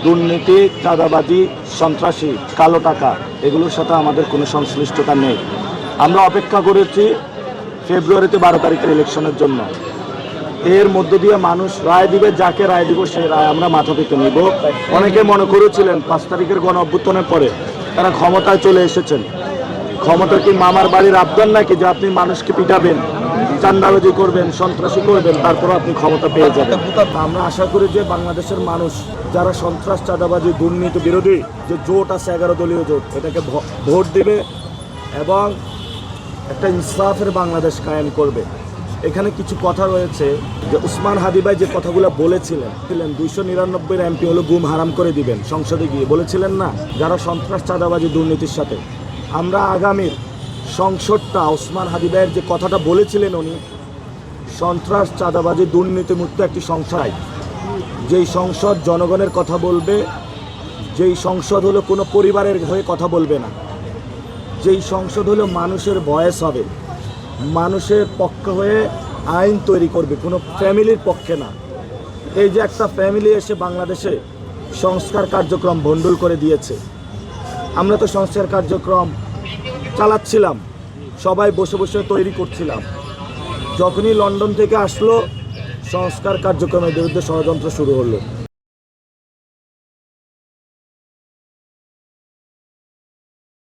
দুর্নীতি, চাঁদাবাজি, সন্ত্রাসী, কালো টাকা এগুলোর সাথে আমাদের কোনো সংশ্লিষ্টতা নেই। আমরা অপেক্ষা করেছি ফেব্রুয়ারিতে 12 তারিখের ইলেকশনের জন্য। এর মধ্য দিয়ে মানুষ রায় দিবে, যাকে রায় দিব সেই রায় আমরা মাথা পেতে নিব। অনেকে মনে করেছিলেন 5 তারিখের গণ অভ্যুত্থানের পরে তারা ক্ষমতায় চলে এসেছেন। ক্ষমতা কি মামার বাড়ির আবদার নাকি যে আপনি মানুষকে পিটাবেন, চাঁদাবাজি করবেন, সন্ত্রাসী করবেন, তারপর আপনি ক্ষমতা পেয়ে যাবেন? আমরা আশা করি যে বাংলাদেশের মানুষ যারা সন্ত্রাস, চাঁদাবাজি, দুর্নীতি বিরোধী যে জোট আছে 11 দলীয় জোট, এটাকে ভোট দিবে এবং একটা ইনসাফের বাংলাদেশ কায়েম করবে। এখানে কিছু কথা রয়েছে যে ওসমান হাদি ভাই যে কথাগুলো বলেছিলেন 299 এমপি হলো গুম হারাম করে দিবেন সংসদে গিয়ে, বলেছিলেন না? যারা সন্ত্রাস, চাঁদাবাজি, দুর্নীতির সাথে আমরা আগামীর সংসদটা ওসমান হাদি ভাইয়ের যে কথাটা বলেছিলেন উনি, সন্ত্রাস, চাঁদাবাজি, দুর্নীতিমুক্ত একটি সংসদ, যেই সংসদ জনগণের কথা বলবে, যেই সংসদ হলো কোনো পরিবারের হয়ে কথা বলবে না, যেই সংসদ হলো মানুষের ভয়েস হবে, মানুষের পক্ষ হয়ে আইন তৈরি করবে, কোনো ফ্যামিলির পক্ষে না। এই যে একটা ফ্যামিলি এসে বাংলাদেশে সংস্কার কার্যক্রম ভণ্ডুল করে দিয়েছে। আমরা তো সংস্কার কার্যক্রম চালাচ্ছিলাম, সবাই বসে বসে তৈরি করছিলাম। যখনই লন্ডন থেকে আসলো সংস্কার কার্যক্রমের বিরুদ্ধে ষড়যন্ত্র শুরু হলো।